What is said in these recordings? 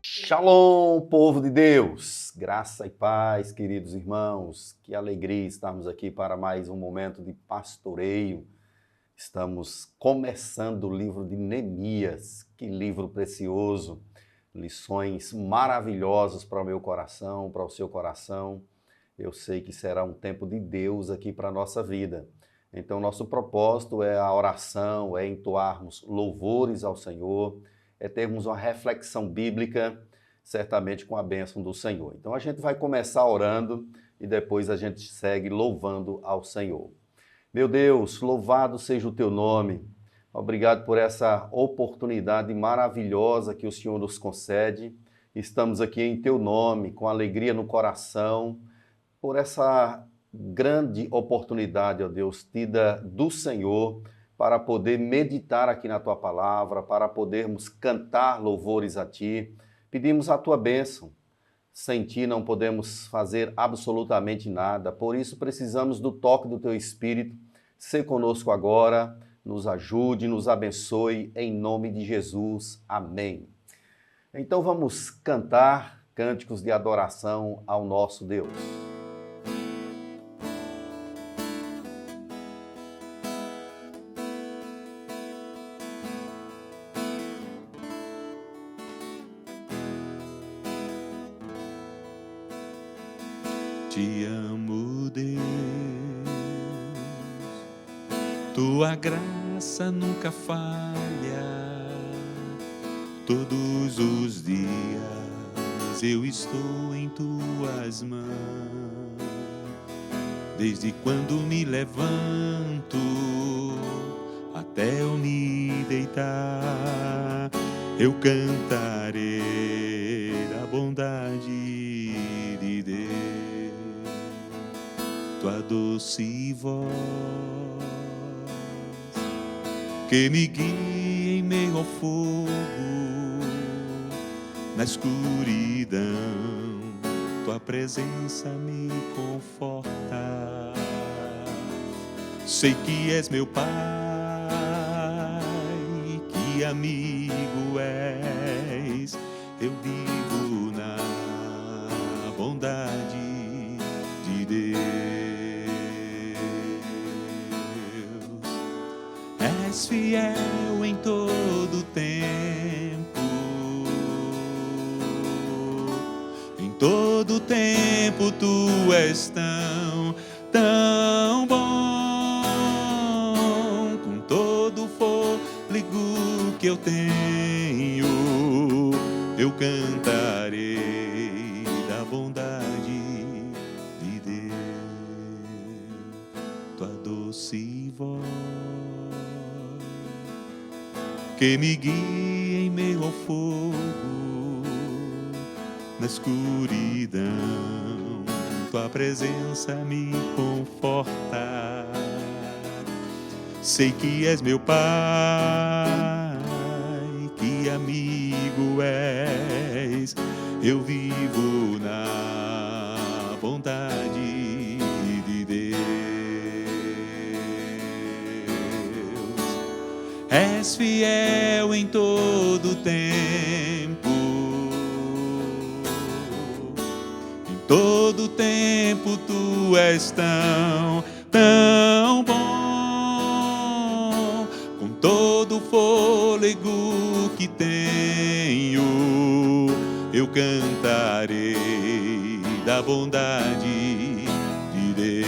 Shalom, povo de Deus, graça e paz, queridos irmãos, que alegria estarmos aqui para mais um momento de pastoreio. Estamos começando o livro de Neemias, que livro precioso, lições maravilhosas para o meu coração, para o seu coração. Eu sei que será um tempo de Deus aqui para a nossa vida. Então, nosso propósito é a oração, é entoarmos louvores ao Senhor, é termos uma reflexão bíblica, certamente com a bênção do Senhor. Então a gente vai começar orando e depois a gente segue louvando ao Senhor. Meu Deus, louvado seja o teu nome. Obrigado por essa oportunidade maravilhosa que o Senhor nos concede. Estamos aqui em teu nome, com alegria no coração, por essa grande oportunidade, ó Deus, tida do Senhor, para poder meditar aqui na tua palavra, para podermos cantar louvores a ti. Pedimos a tua bênção. Sem ti não podemos fazer absolutamente nada, por isso precisamos do toque do teu Espírito. Ser conosco agora, nos ajude, nos abençoe, em nome de Jesus. Amém. Então vamos cantar cânticos de adoração ao nosso Deus. Te amo, Deus, tua graça nunca falha. Todos os dias eu estou em tuas mãos. Desde quando me levanto até eu me deitar, eu cantarei da bondade de Deus. Tua doce voz que me guia em meio ao fogo, na escuridão, tua presença me conforta. Sei que és meu Pai, que amigo és, eu vivo na bondade de Deus. És fiel em todo tempo, em todo tempo tu és tão bom. Com todo o fôlego que eu tenho, eu cantarei da bondade de Deus. Tua doce voz que me guia em meio ao fogo, na escuridão, tua presença me conforta. Sei que és meu Pai, que amigo és, eu vivo na bondade de Deus. És fiel em todo tempo, em todo tempo tu és tão bom. Com todo o fôlego que tenho, eu cantarei da bondade de Deus.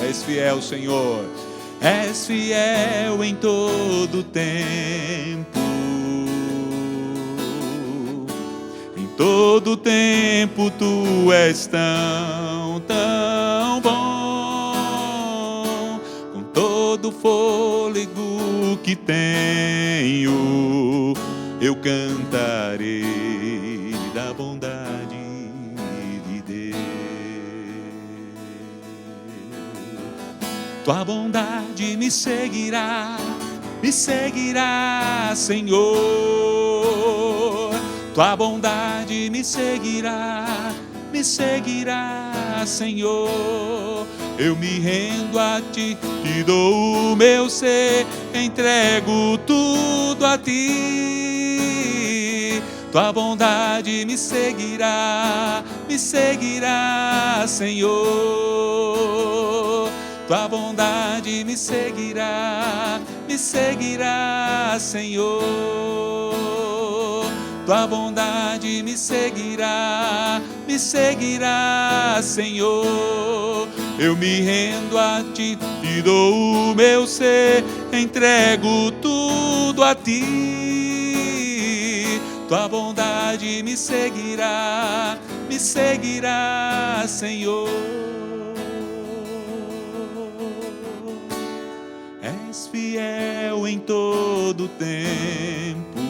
És fiel, Senhor. És fiel em todo tempo, em todo tempo tu és tão bom. Com todo o fôlego que tenho, eu cantarei da bondade de Deus. Tua bondade me seguirá, Senhor. Tua bondade me seguirá, Senhor. Eu me rendo a Ti, Te dou o meu ser, entrego tudo a Ti. Tua bondade me seguirá, Senhor. Tua bondade me seguirá, Senhor. Tua bondade me seguirá, Senhor. Eu me rendo a Ti, Te dou o meu ser, entrego tudo a Ti. Tua bondade me seguirá, Senhor. És fiel em todo tempo,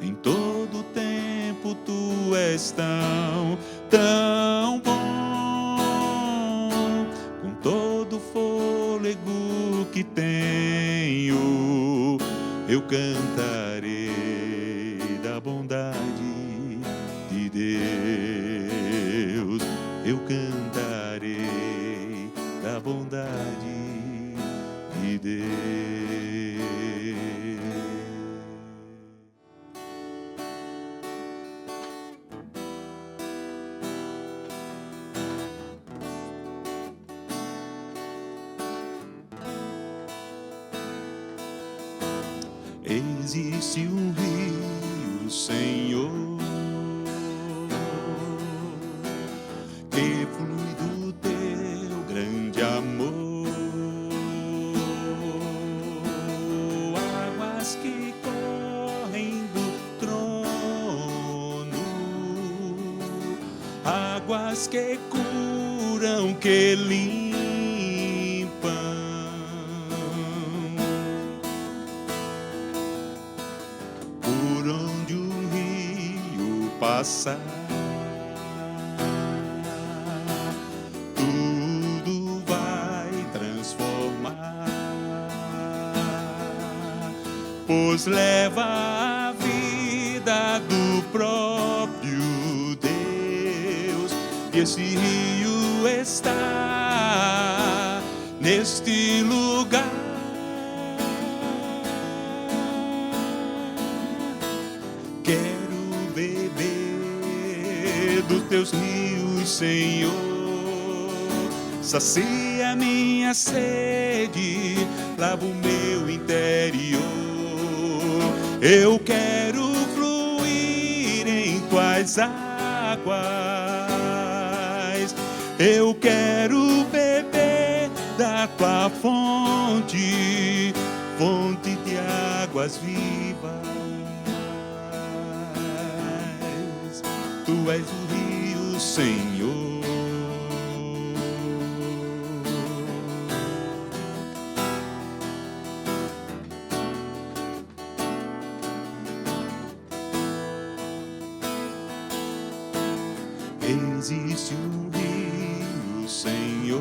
em todo tempo Tu és tão bom. Com todo fôlego que tenho, eu cantarei da bondade de Deus. Eu cantarei da bondade de Deus. Existe um rio, Senhor, que flui do Teu grande amor, águas que correm do trono, águas que curam, que limpam. Por onde o rio passar, tudo vai transformar, pois leva a vida do próprio Deus. E esse rio está neste lugar. Quero beber dos Teus rios, Senhor. Sacia minha sede, lava o meu interior. Eu quero fluir em Tuas águas. Eu quero beber da Tua fonte, fonte de águas vivas. Tu és o rio, Senhor. Existe um rio, Senhor,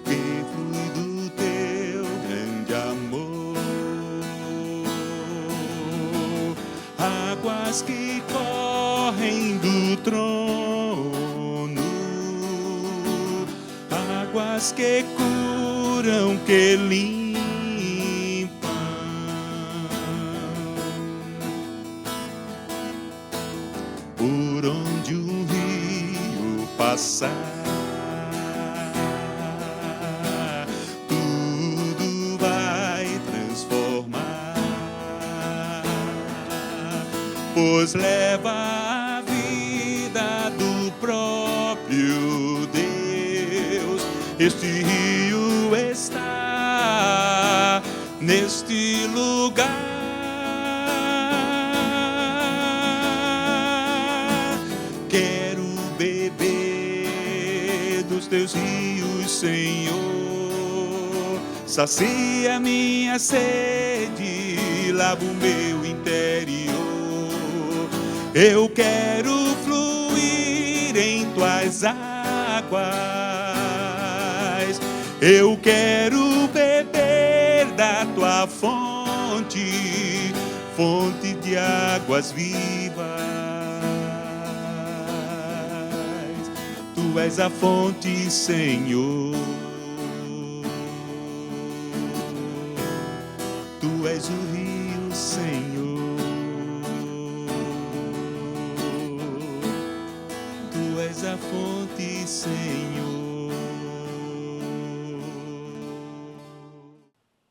que flui do Teu grande amor, águas que correm do trono, águas que curam, que limpam. Por onde o rio passar, tudo vai transformar, pois leva a vida do próprio Deus. Este rio está neste lugar. Quero beber dos Teus rios, Senhor. Sacia minha sede, lava o meu interior. Eu quero fluir em Tuas águas. Eu quero beber da Tua fonte, fonte de águas vivas. Tu és a fonte, Senhor. Tu és o rio, Senhor. Tu és a fonte, Senhor.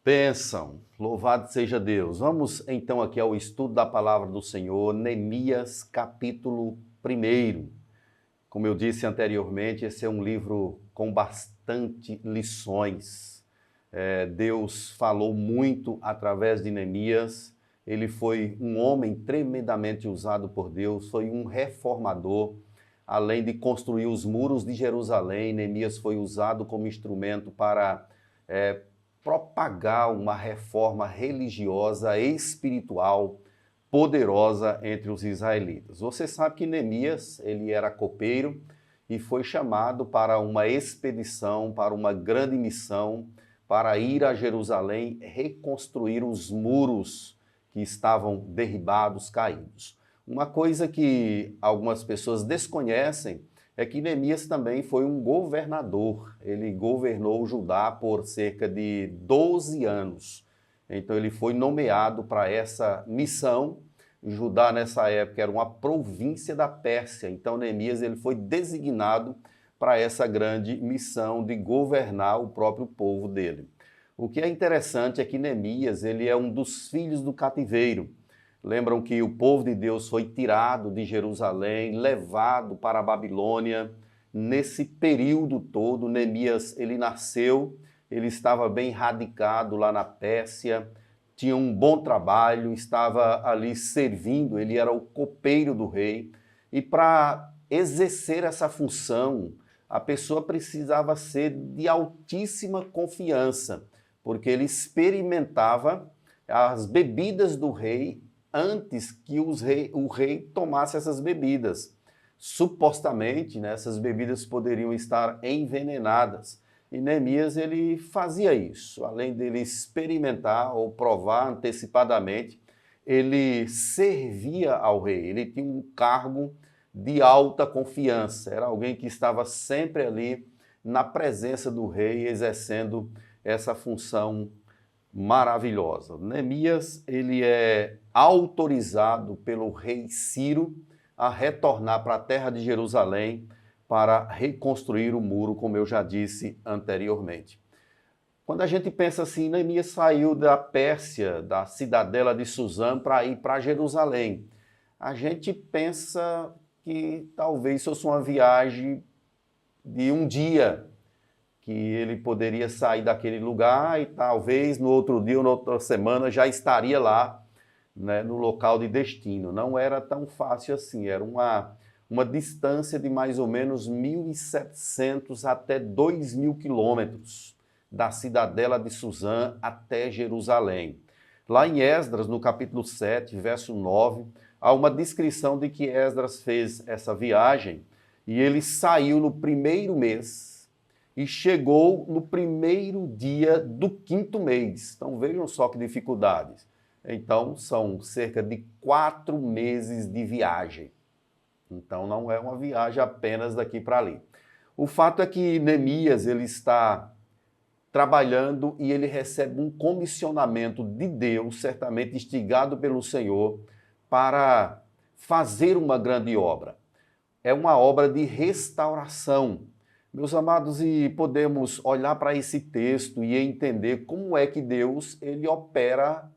Bênção, louvado seja Deus. Vamos então aqui ao estudo da palavra do Senhor, Neemias capítulo 1. Como eu disse anteriormente, esse é um livro com bastante lições. Deus falou muito através de Neemias. Ele foi um homem tremendamente usado por Deus, foi um reformador. Além de construir os muros de Jerusalém, Neemias foi usado como instrumento para propagar uma reforma religiosa, espiritual, poderosa entre os israelitas. Você sabe que Neemias, ele era copeiro e foi chamado para uma expedição, para uma grande missão, para ir a Jerusalém reconstruir os muros que estavam derribados, caídos. Uma coisa que algumas pessoas desconhecem é que Neemias também foi um governador. Ele governou Judá por cerca de 12 anos. Então ele foi nomeado para essa missão. Judá nessa época era uma província da Pérsia. Então Neemias ele foi designado para essa grande missão de governar o próprio povo dele. O que é interessante é que Neemias ele é um dos filhos do cativeiro. Lembram que o povo de Deus foi tirado de Jerusalém, levado para a Babilônia. Nesse período todo, Neemias ele nasceu, ele estava bem radicado lá na Pérsia, tinha um bom trabalho, estava ali servindo, ele era o copeiro do rei. E para exercer essa função, a pessoa precisava ser de altíssima confiança, porque ele experimentava as bebidas do rei antes que o rei tomasse essas bebidas. Supostamente, né, essas bebidas poderiam estar envenenadas. E Neemias ele fazia isso. Além dele experimentar ou provar antecipadamente, ele servia ao rei. Ele tinha um cargo de alta confiança. Era alguém que estava sempre ali na presença do rei, exercendo essa função maravilhosa. Neemias, ele é autorizado pelo rei Ciro a retornar para a terra de Jerusalém para reconstruir o muro, como eu já disse anteriormente. Quando a gente pensa assim, Neemias saiu da Pérsia, da cidadela de Suzã, para ir para Jerusalém. A gente pensa que talvez fosse uma viagem de um dia, que ele poderia sair daquele lugar e talvez no outro dia ou na outra semana já estaria lá, né, no local de destino. Não era tão fácil assim, era uma distância de mais ou menos 1.700 até 2.000 quilômetros da cidadela de Suzã até Jerusalém. Lá em Esdras, no capítulo 7, verso 9, há uma descrição de que Esdras fez essa viagem e ele saiu no primeiro mês e chegou no primeiro dia do 5º mês. Então vejam só que dificuldades. Então são cerca de 4 meses de viagem. Então não é uma viagem apenas daqui para ali. O fato é que Neemias ele está trabalhando e ele recebe um comissionamento de Deus, certamente instigado pelo Senhor, para fazer uma grande obra. É uma obra de restauração. Meus amados, e podemos olhar para esse texto e entender como é que Deus ele opera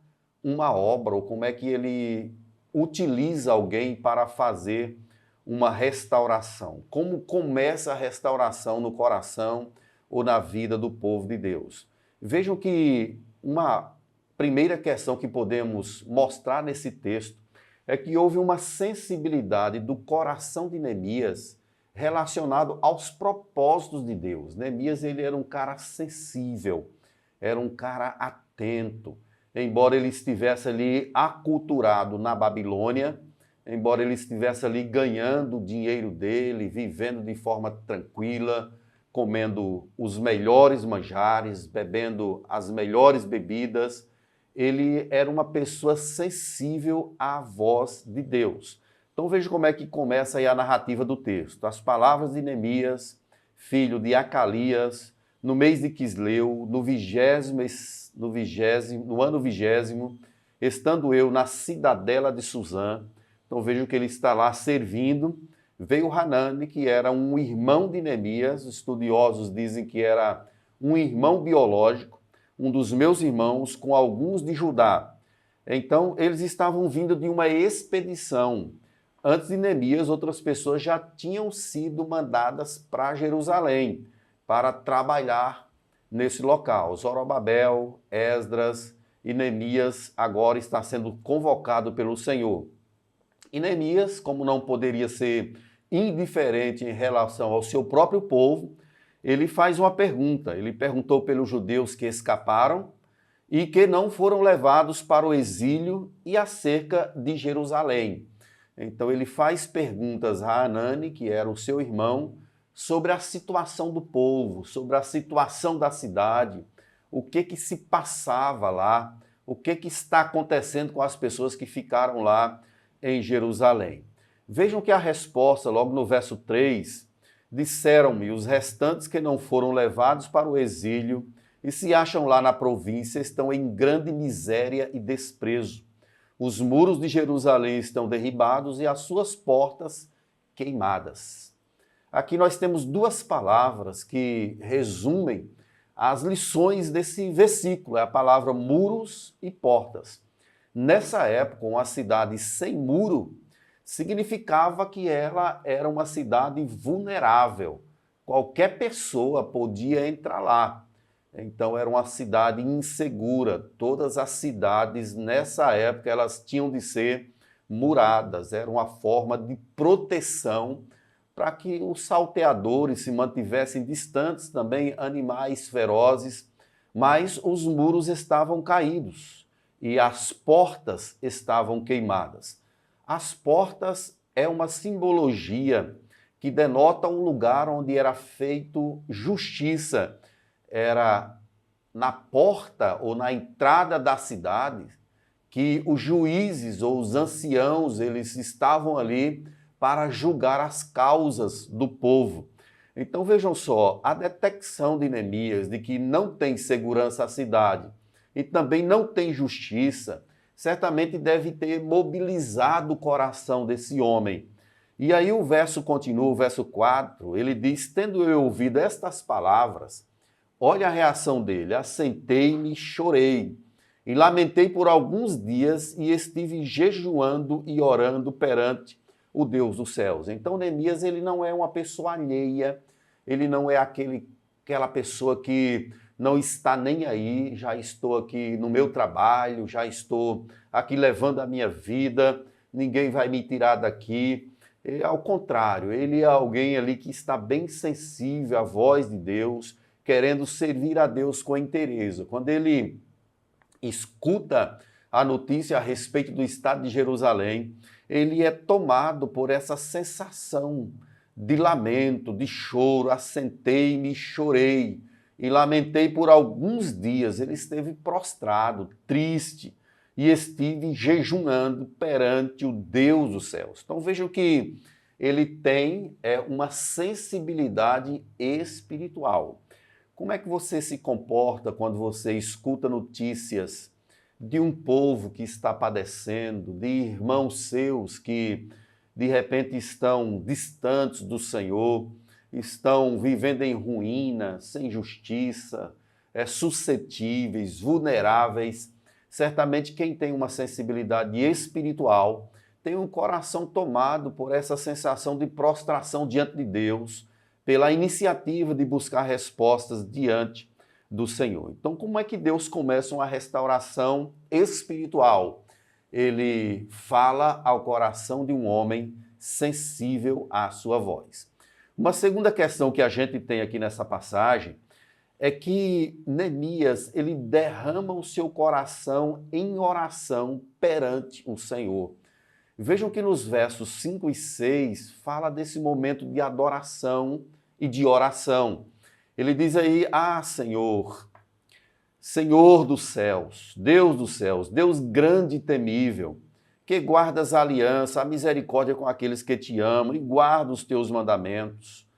uma obra, ou como é que ele utiliza alguém para fazer uma restauração. Como começa a restauração no coração ou na vida do povo de Deus. Vejam que uma primeira questão que podemos mostrar nesse texto é que houve uma sensibilidade do coração de Neemias relacionado aos propósitos de Deus. Neemias ele era um cara sensível, era um cara atento. Embora ele estivesse ali aculturado na Babilônia, embora ele estivesse ali ganhando o dinheiro dele, vivendo de forma tranquila, comendo os melhores manjares, bebendo as melhores bebidas, ele era uma pessoa sensível à voz de Deus. Então veja como é que começa aí a narrativa do texto. As palavras de Neemias, filho de Acalias, no mês de Quisleu, no ano 20º, estando eu na cidadela de Suzã. Então veja que ele está lá servindo. Veio Hanani, que era um irmão de Neemias, estudiosos dizem que era um irmão biológico, um dos meus irmãos, com alguns de Judá. Então eles estavam vindo de uma expedição. Antes de Neemias, outras pessoas já tinham sido mandadas para Jerusalém, para trabalhar nesse local. Zorobabel, Esdras e Neemias agora está sendo convocado pelo Senhor. E Neemias, como não poderia ser indiferente em relação ao seu próprio povo, ele faz uma pergunta. Ele perguntou pelos judeus que escaparam e que não foram levados para o exílio e acerca de Jerusalém. Então ele faz perguntas a Hanani, que era o seu irmão, sobre a situação do povo, sobre a situação da cidade, o que se passava lá, o que está acontecendo com as pessoas que ficaram lá em Jerusalém. Vejam que a resposta, logo no verso 3, disseram-me, os restantes que não foram levados para o exílio e se acham lá na província estão em grande miséria e desprezo. Os muros de Jerusalém estão derribados e as suas portas queimadas. Aqui nós temos duas palavras que resumem as lições desse versículo, é a palavra muros e portas. Nessa época, uma cidade sem muro significava que ela era uma cidade vulnerável. Qualquer pessoa podia entrar lá. Então era uma cidade insegura. Todas as cidades nessa época elas tinham de ser muradas. Era uma forma de proteção para que os salteadores se mantivessem distantes, também animais ferozes. Mas os muros estavam caídos e as portas estavam queimadas. As portas é uma simbologia que denota um lugar onde era feito justiça. Era na porta ou na entrada da cidade que os juízes ou os anciãos, eles estavam ali para julgar as causas do povo. Então vejam só, a detecção de Neemias de que não tem segurança a cidade e também não tem justiça, certamente deve ter mobilizado o coração desse homem. E aí o verso continua, o verso 4, ele diz, tendo eu ouvido estas palavras, olha a reação dele, assentei-me e chorei, e lamentei por alguns dias e estive jejuando e orando perante o Deus dos céus. Então Neemias, ele não é uma pessoa alheia, ele não é aquela pessoa que não está nem aí, já estou aqui no meu trabalho, já estou aqui levando a minha vida, ninguém vai me tirar daqui. Ao contrário, ele é alguém ali que está bem sensível à voz de Deus, querendo servir a Deus com interesse. Quando ele escuta a notícia a respeito do estado de Jerusalém, ele é tomado por essa sensação de lamento, de choro, assentei-me e chorei, e lamentei por alguns dias. Ele esteve prostrado, triste, e estive jejuando perante o Deus dos céus. Então vejam que ele tem uma sensibilidade espiritual. Como é que você se comporta quando você escuta notícias de um povo que está padecendo, de irmãos seus que de repente estão distantes do Senhor, estão vivendo em ruína, sem justiça, suscetíveis, vulneráveis? Certamente quem tem uma sensibilidade espiritual tem um coração tomado por essa sensação de prostração diante de Deus, pela iniciativa de buscar respostas diante do Senhor. Então, como é que Deus começa uma restauração espiritual? Ele fala ao coração de um homem sensível à sua voz. Uma segunda questão que a gente tem aqui nessa passagem é que Neemias, ele derrama o seu coração em oração perante o Senhor. Vejam que nos versos 5 e 6 fala desse momento de adoração e de oração. Ele diz aí, Senhor, Senhor dos céus, Deus grande e temível, que guardas a aliança, a misericórdia com aqueles que te amam e guarda os teus mandamentos.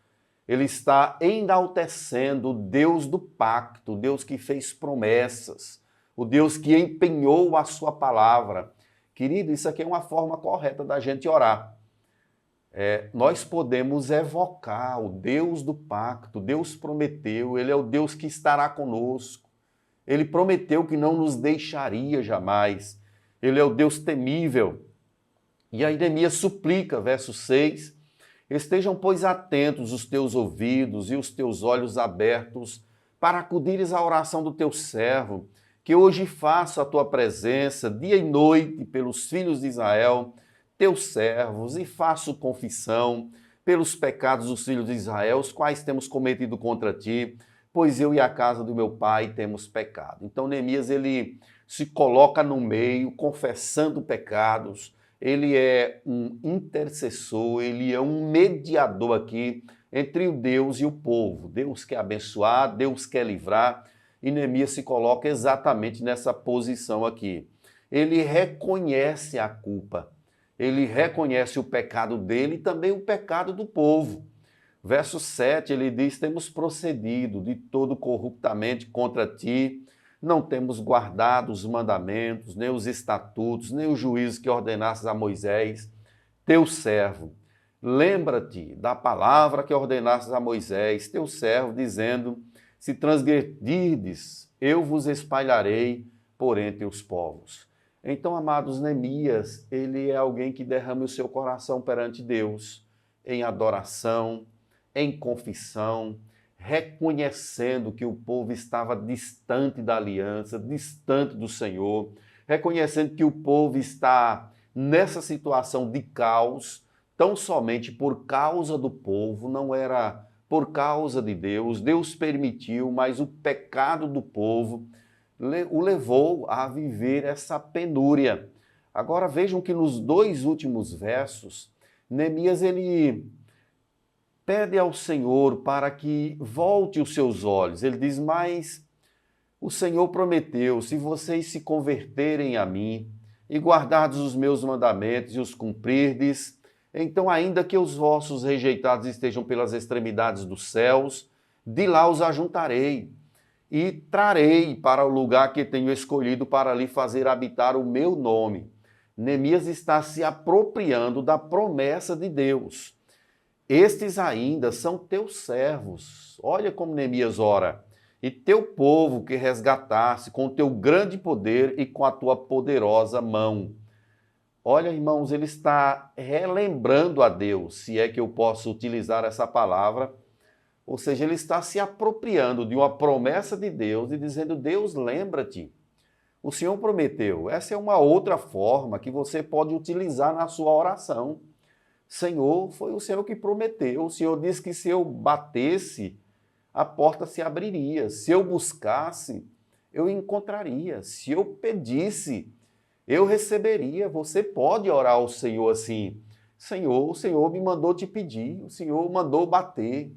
Ele está enaltecendo o Deus do pacto, o Deus que fez promessas, o Deus que empenhou a sua palavra. Querido, isso aqui é uma forma correta da gente orar. Nós podemos evocar o Deus do pacto. Deus prometeu, Ele é o Deus que estará conosco. Ele prometeu que não nos deixaria jamais. Ele é o Deus temível. E aí Neemias suplica, verso 6, estejam, pois, atentos os teus ouvidos e os teus olhos abertos para acudires à oração do teu servo, que hoje faço a tua presença dia e noite pelos filhos de Israel, teus servos, e faço confissão pelos pecados dos filhos de Israel, os quais temos cometido contra ti, pois eu e a casa do meu pai temos pecado. Então Neemias, ele se coloca no meio, confessando pecados, ele é um intercessor, ele é um mediador aqui entre o Deus e o povo. Deus quer abençoar, Deus quer livrar, e Neemias se coloca exatamente nessa posição aqui. Ele reconhece a culpa, ele reconhece o pecado dele e também o pecado do povo. Verso 7, ele diz, temos procedido de todo corruptamente contra ti, não temos guardado os mandamentos, nem os estatutos, nem os juízos que ordenastes a Moisés, teu servo. Lembra-te da palavra que ordenastes a Moisés, teu servo, dizendo, se transgredirdes, eu vos espalharei por entre os povos. Então, amados, Neemias, ele é alguém que derrama o seu coração perante Deus, em adoração, em confissão, reconhecendo que o povo estava distante da aliança, distante do Senhor, reconhecendo que o povo está nessa situação de caos, tão somente por causa do povo, não era por causa de Deus. Deus permitiu, mas o pecado do povo o levou a viver essa penúria. Agora vejam que nos 2 últimos versos, Neemias, ele pede ao Senhor para que volte os seus olhos. Ele diz, mas o Senhor prometeu, se vocês se converterem a mim e guardardes os meus mandamentos e os cumprirdes, então ainda que os vossos rejeitados estejam pelas extremidades dos céus, de lá os ajuntarei e trarei para o lugar que tenho escolhido para ali fazer habitar o meu nome. Neemias está se apropriando da promessa de Deus. Estes ainda são teus servos. Olha como Neemias ora. E teu povo que resgataste com teu grande poder e com a tua poderosa mão. Olha, irmãos, ele está relembrando a Deus, se é que eu posso utilizar essa palavra. Ou seja, ele está se apropriando de uma promessa de Deus e dizendo, Deus, lembra-te. O Senhor prometeu. Essa é uma outra forma que você pode utilizar na sua oração. Senhor, foi o Senhor que prometeu. O Senhor disse que se eu batesse, a porta se abriria. Se eu buscasse, eu encontraria. Se eu pedisse, eu receberia. Você pode orar ao Senhor assim. Senhor, o Senhor me mandou te pedir. O Senhor mandou bater.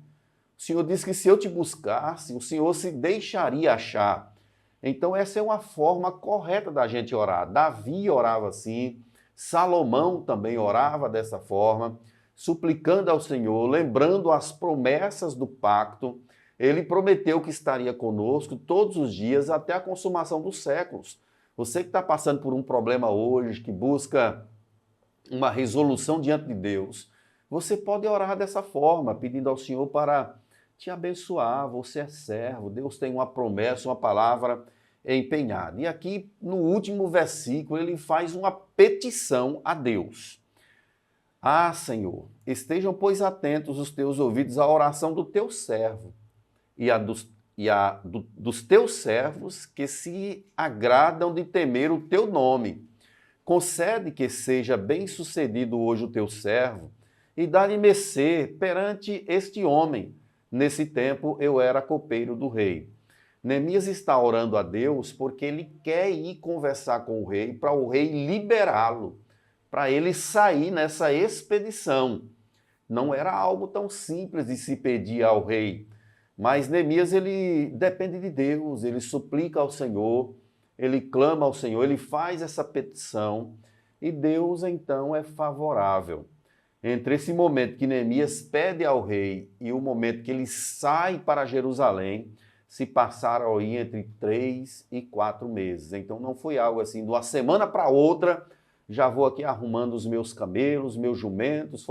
O Senhor disse que se eu te buscasse, o Senhor se deixaria achar. Então essa é uma forma correta da gente orar. Davi orava assim. Salomão também orava dessa forma, suplicando ao Senhor, lembrando as promessas do pacto. Ele prometeu que estaria conosco todos os dias até a consumação dos séculos. Você que está passando por um problema hoje, que busca uma resolução diante de Deus, você pode orar dessa forma, pedindo ao Senhor para te abençoar. Você é servo, Deus tem uma promessa, uma palavra empenhado. E aqui, no último versículo, ele faz uma petição a Deus. Ah, Senhor, estejam, pois, atentos os teus ouvidos à oração do teu servo e dos teus servos que se agradam de temer o teu nome. Concede que seja bem-sucedido hoje o teu servo e dá-lhe mercê perante este homem. Nesse tempo eu era copeiro do rei. Neemias está orando a Deus porque ele quer ir conversar com o rei, para o rei liberá-lo, para ele sair nessa expedição. Não era algo tão simples de se pedir ao rei. Mas Neemias, ele depende de Deus, ele suplica ao Senhor, ele clama ao Senhor, ele faz essa petição e Deus então é favorável. Entre esse momento que Neemias pede ao rei e o momento que ele sai para Jerusalém, se passaram aí entre 3 e 4 meses. Então não foi algo assim, de uma semana para outra, já vou aqui arrumando os meus camelos, meus jumentos,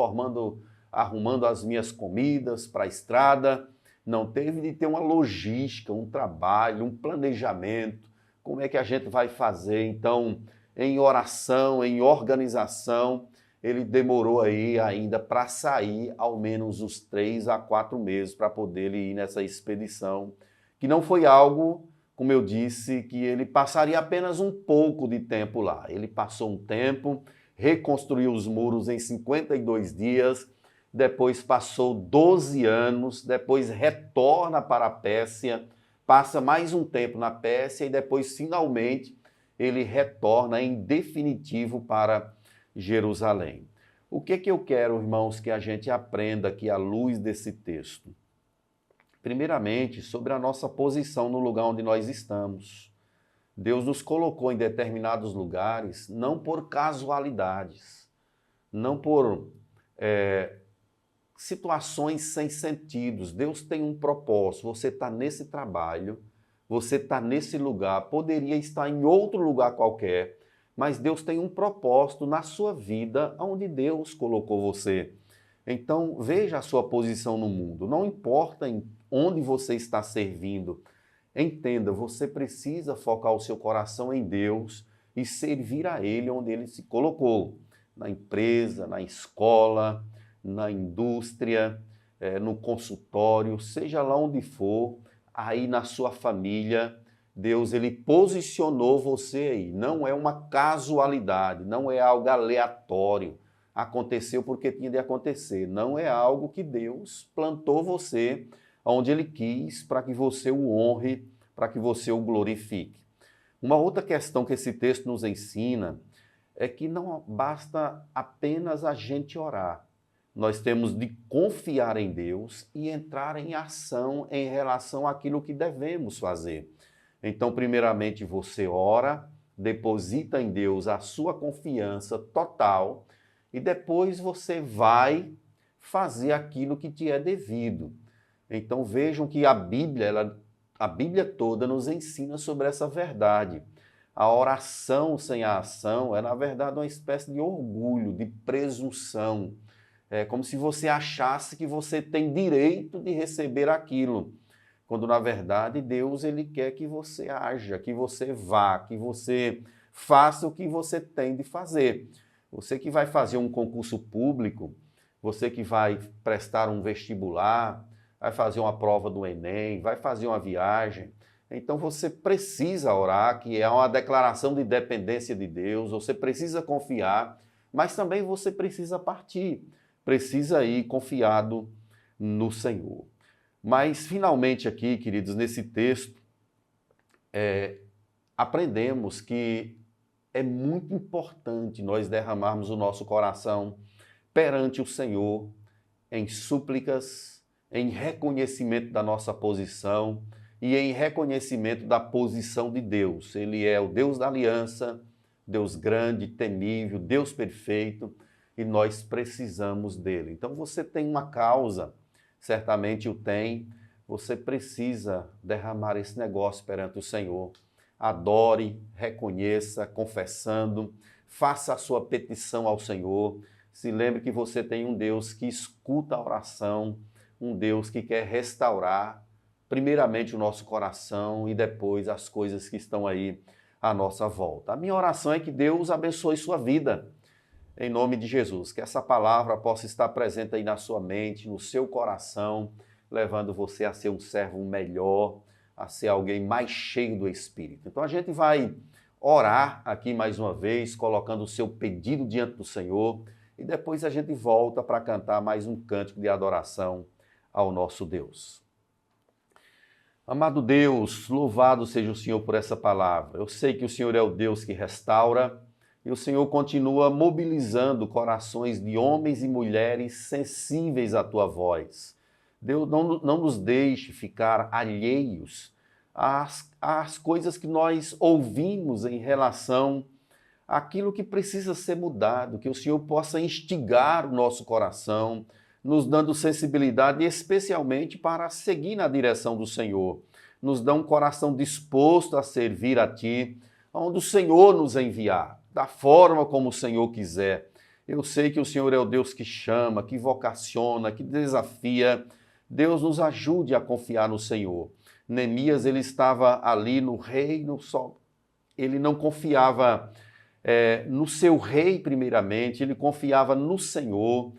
arrumando as minhas comidas para a estrada. Não, teve de ter uma logística, um trabalho, um planejamento. Como é que a gente vai fazer? Então, em oração, em organização, ele demorou aí ainda para sair ao menos os 3 a 4 meses para poder ir nessa expedição, que não foi algo, como eu disse, que ele passaria apenas um pouco de tempo lá. Ele passou um tempo, reconstruiu os muros em 52 dias, depois passou 12 anos, depois retorna para a Pérsia, passa mais um tempo na Pérsia e depois, finalmente, ele retorna em definitivo para Jerusalém. O que eu quero, irmãos, que a gente aprenda aqui à luz desse texto? Primeiramente, sobre a nossa posição no lugar onde nós estamos. Deus nos colocou em determinados lugares, não por casualidades, não por situações sem sentidos. Deus tem um propósito. Você está nesse trabalho, você está nesse lugar, poderia estar em outro lugar qualquer, mas Deus tem um propósito na sua vida onde Deus colocou você. Então, veja a sua posição no mundo. Não importa em onde você está servindo, entenda, você precisa focar o seu coração em Deus e servir a Ele onde Ele se colocou. Na empresa, na escola, na indústria, no consultório, seja lá onde for, aí na sua família, Deus ele posicionou você aí. Não é uma casualidade, não é algo aleatório. Aconteceu porque tinha de acontecer. Não é algo que Deus plantou você onde Ele quis para que você o honre, para que você o glorifique. Uma outra questão que esse texto nos ensina é que não basta apenas a gente orar. Nós temos de confiar em Deus e entrar em ação em relação àquilo que devemos fazer. Então, primeiramente, você ora, deposita em Deus a sua confiança total e depois você vai fazer aquilo que te é devido. Então, vejam que a Bíblia toda nos ensina sobre essa verdade. A oração sem a ação é, na verdade, uma espécie de orgulho, de presunção. É como se você achasse que você tem direito de receber aquilo, quando na verdade Deus ele quer que você haja, que você vá, que você faça o que você tem de fazer. Você que vai fazer um concurso público, você que vai prestar um vestibular, vai fazer uma prova do Enem, vai fazer uma viagem, então você precisa orar, que é uma declaração de dependência de Deus, você precisa confiar, mas também você precisa partir. Precisa ir confiado no Senhor. Mas, finalmente aqui, queridos, nesse texto, aprendemos que é muito importante nós derramarmos o nosso coração perante o Senhor em súplicas, em reconhecimento da nossa posição e em reconhecimento da posição de Deus. Ele é o Deus da aliança, Deus grande, temível, Deus perfeito, e nós precisamos dele. Então você tem uma causa, certamente o tem, você precisa derramar esse negócio perante o Senhor. Adore, reconheça, confessando, faça a sua petição ao Senhor. Se lembre que você tem um Deus que escuta a oração, um Deus que quer restaurar, primeiramente o nosso coração e depois as coisas que estão aí à nossa volta. A minha oração é que Deus abençoe sua vida. Em nome de Jesus, que essa palavra possa estar presente aí na sua mente, no seu coração, levando você a ser um servo melhor, a ser alguém mais cheio do Espírito. Então a gente vai orar aqui mais uma vez, colocando o seu pedido diante do Senhor, e depois a gente volta para cantar mais um cântico de adoração ao nosso Deus. Amado Deus, louvado seja o Senhor por essa palavra. Eu sei que o Senhor é o Deus que restaura, e o Senhor continua mobilizando corações de homens e mulheres sensíveis à tua voz. Deus, não nos deixe ficar alheios às coisas que nós ouvimos em relação àquilo que precisa ser mudado, que o Senhor possa instigar o nosso coração, nos dando sensibilidade, especialmente para seguir na direção do Senhor. Nos dá um coração disposto a servir a Ti, onde o Senhor nos enviar, da forma como o Senhor quiser. Eu sei que o Senhor é o Deus que chama, que vocaciona, que desafia. Deus nos ajude a confiar no Senhor. Neemias, ele estava ali no reino, ele não confiava no seu rei primeiramente, ele confiava no Senhor.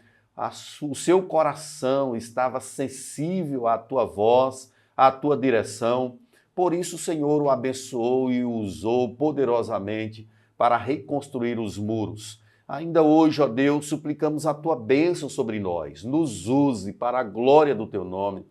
O seu coração estava sensível à tua voz, à tua direção. Por isso o Senhor o abençoou e o usou poderosamente para reconstruir os muros. Ainda hoje, ó Deus, suplicamos a tua bênção sobre nós. Nos use para a glória do teu nome.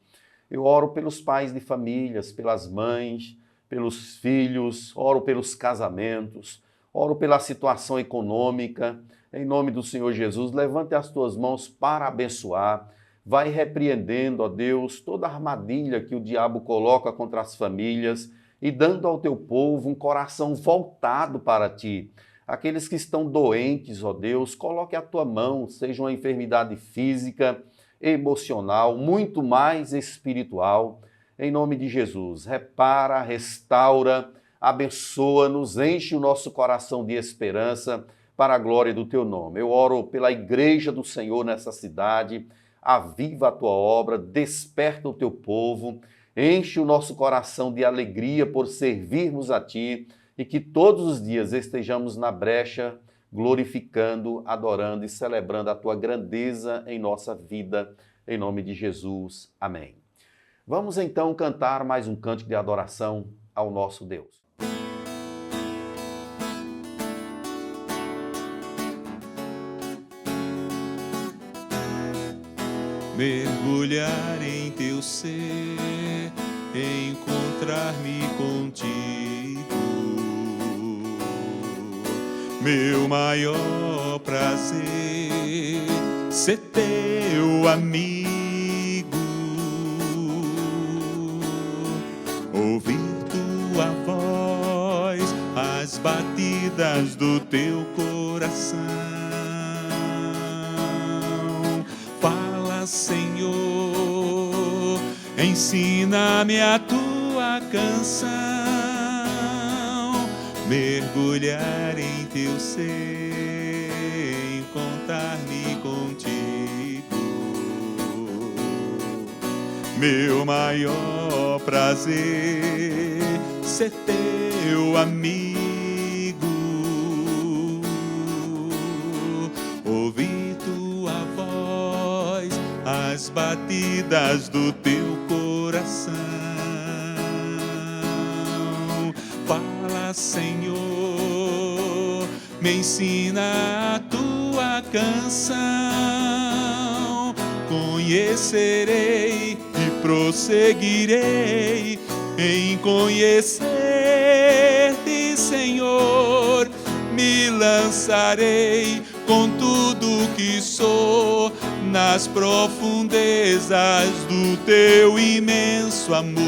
Eu oro pelos pais de famílias, pelas mães, pelos filhos, oro pelos casamentos, oro pela situação econômica. Em nome do Senhor Jesus, levante as tuas mãos para abençoar. Vai repreendendo, ó Deus, toda armadilha que o diabo coloca contra as famílias e dando ao teu povo um coração voltado para ti. Aqueles que estão doentes, ó Deus, coloque a tua mão, seja uma enfermidade física, emocional, muito mais espiritual. Em nome de Jesus, repara, restaura, abençoa-nos, enche o nosso coração de esperança para a glória do teu nome. Eu oro pela igreja do Senhor nessa cidade, aviva a tua obra, desperta o teu povo, enche o nosso coração de alegria por servirmos a ti e que todos os dias estejamos na brecha, glorificando, adorando e celebrando a tua grandeza em nossa vida, em nome de Jesus. Amém. Vamos então cantar mais um cântico de adoração ao nosso Deus. Mergulhar em teu ser, encontrar-me contigo. Meu maior prazer, ser teu amigo. Ouvir tua voz, as batidas do teu coração. Fala, Senhor, ensina-me a tua canção. Mergulhar em teu ser, encontrar-me contigo. Meu maior prazer, ser teu amigo. Ouvir tua voz, as batidas do teu coração. Fala, Senhor, me ensina a tua canção. Conhecerei e prosseguirei em conhecer-te, Senhor. Me lançarei com tudo que sou nas profundezas do teu imenso amor.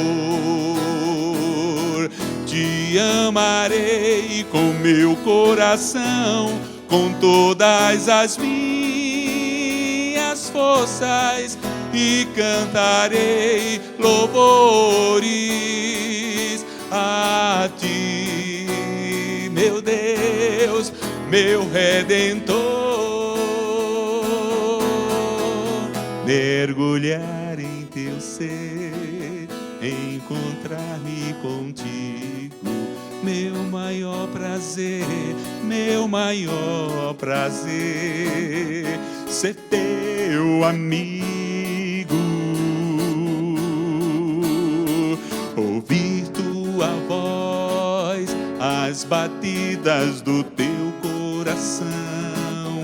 Te amarei com meu coração, com todas as minhas forças, e cantarei louvores a ti, meu Deus, meu Redentor. Mergulhar em teu ser, encontrar-me contigo, meu maior prazer, meu maior prazer, ser teu amigo. Ouvir tua voz, as batidas do teu coração.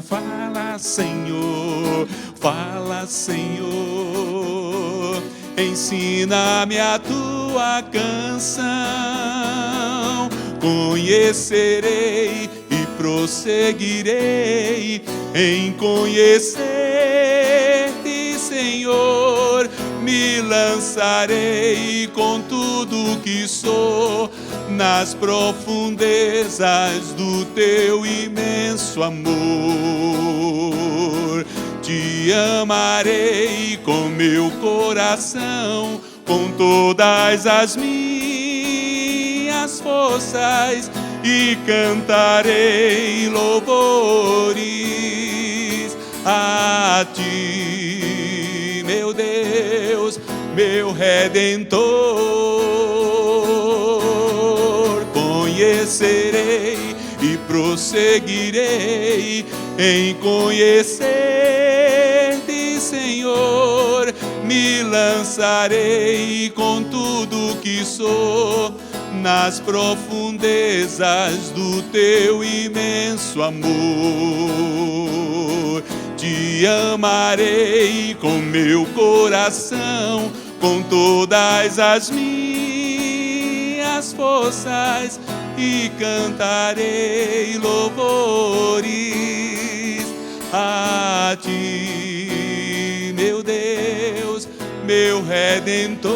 Fala, Senhor, fala, Senhor, ensina-me a tua canção. Conhecerei e prosseguirei em conhecer-te, Senhor. Me me lançarei com tudo que sou nas profundezas do teu imenso amor. Te amarei com meu coração, com todas as minhas forças, e cantarei louvores a ti, meu Deus, meu Redentor. Conhecerei e prosseguirei em conhecer-te, Senhor. Me lançarei com tudo que sou nas profundezas do teu imenso amor. Te amarei com meu coração, com todas as minhas forças, e cantarei louvores a ti, meu Deus, meu Redentor.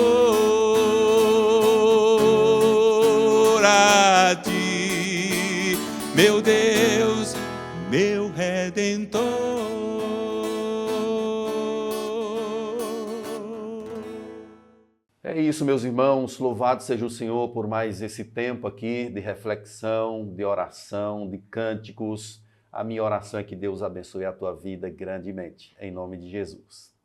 A ti, meu Deus, meu Redentor. É isso, meus irmãos, louvado seja o Senhor por mais esse tempo aqui de reflexão, de oração, de cânticos. A minha oração é que Deus abençoe a tua vida grandemente, em nome de Jesus.